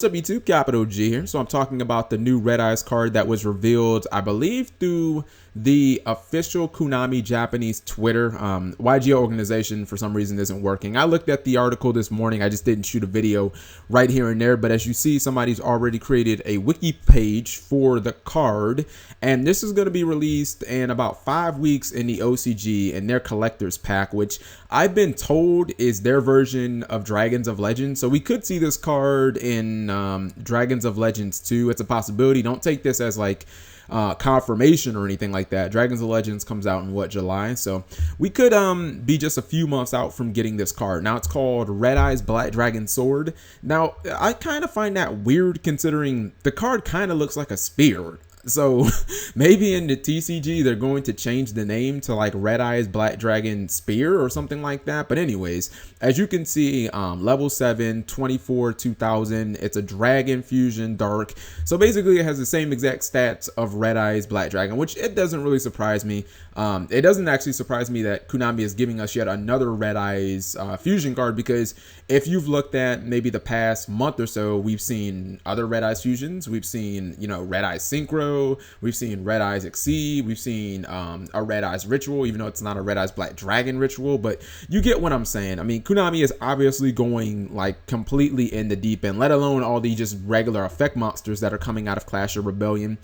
What's up YouTube, Capital G here. So I'm talking about the new Red Eyes card that was revealed, I believe, through the official Konami Japanese Twitter. YG organization for some reason isn't working. I looked at the article this morning. I just didn't shoot a video right here and there. But as you see, somebody's already created a wiki page for the card. And this is going to be released in about 5 weeks in the OCG in their collector's pack, which I've been told is their version of Dragons of Legends. So we could see this card in Dragons of Legends 2. It's a possibility. Don't take this as like confirmation or anything like that. Dragons of Legends comes out in July, so we could be just a few months out from getting this card. Now it's called Red Eyes Black Dragon Sword. Now I kind of find that weird considering the card kind of looks like a spear. So maybe in the TCG they're going to change the name to like Red Eyes Black Dragon Spear or something like that. But anyways, as you can see, level 7, 24, 2000. It's a Dragon Fusion Dark. So basically it has the same exact stats of Red Eyes Black Dragon, which it doesn't really surprise me. It doesn't actually surprise me that Konami is giving us yet another Red Eyes fusion card, because if you've looked at maybe the past month or so, we've seen other Red Eyes fusions. We've seen, you know, Red Eyes Synchro. We've seen Red Eyes Exceed. We've seen a Red Eyes Ritual, even though it's not a Red Eyes Black Dragon Ritual, but you get what I'm saying. I mean, Konami is obviously going like completely in the deep end, let alone all the just regular effect monsters that are coming out of Clash of Rebellion.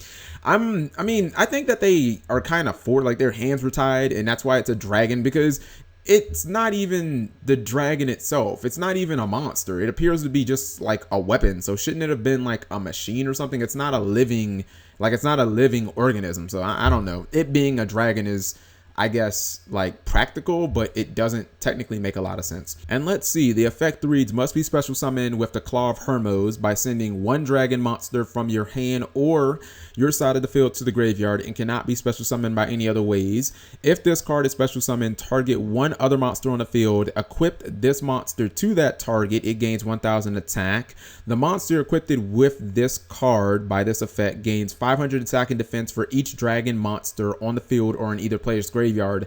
I mean, I think that they are kind of for like their hands were tied, and that's why it's a dragon, because it's not even the dragon itself. It's not even a monster. It appears to be just like a weapon. So shouldn't it have been like a machine or something? It's not a living, like it's not a living organism. So I don't know. It being a dragon is, I guess, like practical, but it doesn't technically make a lot of sense. And let's see, the effect reads, must be special summoned with the Claw of Hermos by sending one dragon monster from your hand or your side of the field to the graveyard, and cannot be special summoned by any other ways. If this card is special summoned, target one other monster on the field, equip this monster to that target, it gains 1000 attack. The monster equipped with this card by this effect gains 500 attack and defense for each dragon monster on the field or in either player's graveyard.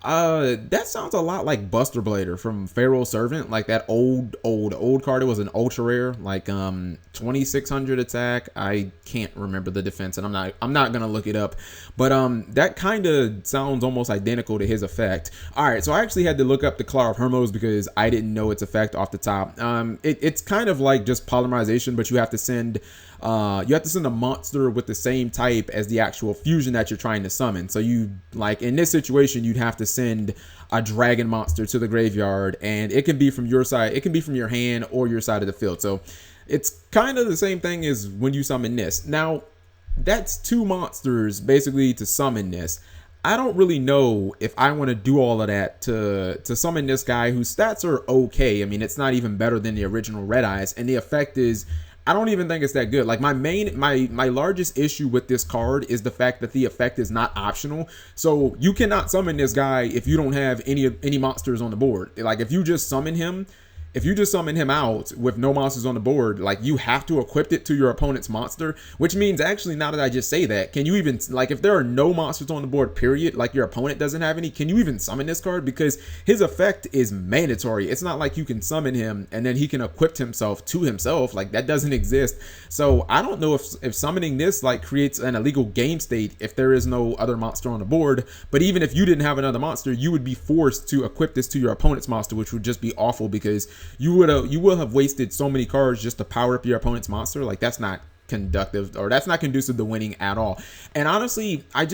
That sounds a lot like Buster Blader from Pharaoh's Servant, like that old card. It was an ultra rare, like 2600 attack. I can't remember the defense, and I'm not gonna look it up, but that kind of sounds almost identical to his effect. All right, so I actually had to look up the Claw of Hermos because I didn't know its effect off the top. It's kind of like just polymerization, but you have to send a monster with the same type as the actual fusion that you're trying to summon. So you, like in this situation, you'd have to send a dragon monster to the graveyard, and it can be from your side, it can be from your hand or your side of the field. So it's kind of the same thing as when you summon this. Now that's two monsters basically to summon this. I don't really know if I want to do all of that to summon this guy whose stats are okay. I mean, it's not even better than the original Red Eyes, and the effect is, I don't even think it's that good. Like my largest issue with this card is the fact that the effect is not optional. So you cannot summon this guy if you don't have any monsters on the board. Like if you just summon him out with no monsters on the board, like you have to equip it to your opponent's monster, which means, actually, now that I just say that, can you even, like, if there are no monsters on the board, period, like your opponent doesn't have any, can you even summon this card? Because his effect is mandatory. It's not like you can summon him and then he can equip himself to himself. Like that doesn't exist. So I don't know if summoning this like creates an illegal game state if there is no other monster on the board. But even if you didn't have another monster, you would be forced to equip this to your opponent's monster, which would just be awful, because you will have wasted so many cards just to power up your opponent's monster. Like that's not conductive, or that's not conducive to winning at all. And honestly, I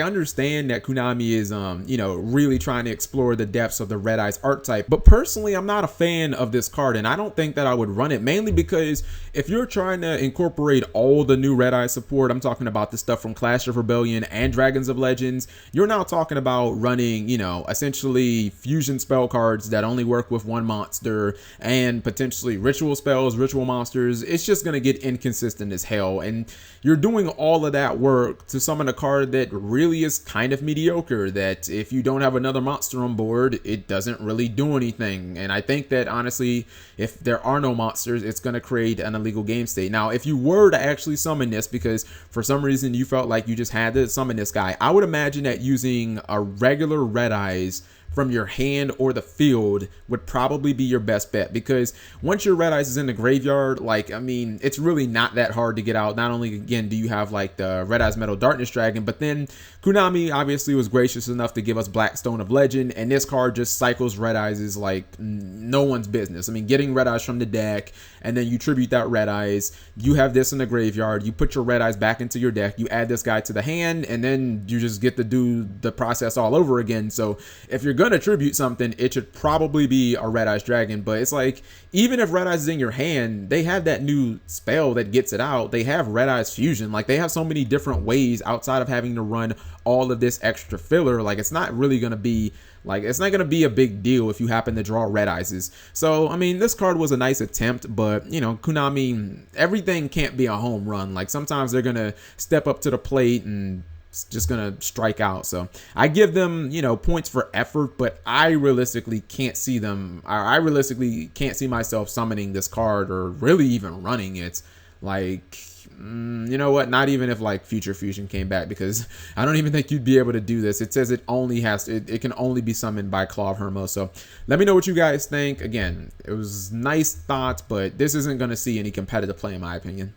understand that Konami is, you know, really trying to explore the depths of the Red Eyes archetype, but personally, I'm not a fan of this card, and I don't think that I would run it, mainly because if you're trying to incorporate all the new Red Eyes support, I'm talking about the stuff from Clash of Rebellion and Dragons of Legends, you're now talking about running, you know, essentially fusion spell cards that only work with one monster, and potentially ritual spells, ritual monsters. It's just going to get inconsistent as hell, and you're doing all of that work to summon a card that really is kind of mediocre, that if you don't have another monster on board, it doesn't really do anything. And I think that honestly, if there are no monsters, it's going to create an illegal game state. Now, if you were to actually summon this because for some reason you felt like you just had to summon this guy, I would imagine that using a regular Red Eyes from your hand or the field would probably be your best bet, because once your red eyes is in the graveyard, like, I mean, it's really not that hard to get out. Not only, again, do you have like the Red Eyes Metal Darkness Dragon, but then Konami obviously was gracious enough to give us Blackstone of Legend, and this card just cycles red eyes is like no one's business. I mean, getting red eyes from the deck, and then you tribute that red eyes, you have this in the graveyard, you put your red eyes back into your deck, you add this guy to the hand, and then you just get to do the process all over again. So if you're gonna tribute something, it should probably be a Red Eyes Dragon. But it's like, even if Red Eyes is in your hand, they have that new spell that gets it out. They have Red Eyes Fusion. Like, they have so many different ways outside of having to run all of this extra filler. Like, it's not really gonna be like, it's not gonna be a big deal if you happen to draw red eyes. So I mean, this card was a nice attempt, but you know, Konami, everything can't be a home run. Like, sometimes they're gonna step up to the plate and just gonna strike out. So I give them, you know, points for effort, but I realistically can't see them. I realistically can't see myself summoning this card or really even running it. Like, you know what? Not even if like Future Fusion came back, because I don't even think you'd be able to do this. It says it only has to, it can only be summoned by Claw of Hermos. So let me know what you guys think. Again, it was nice thoughts, but this isn't going to see any competitive play in my opinion.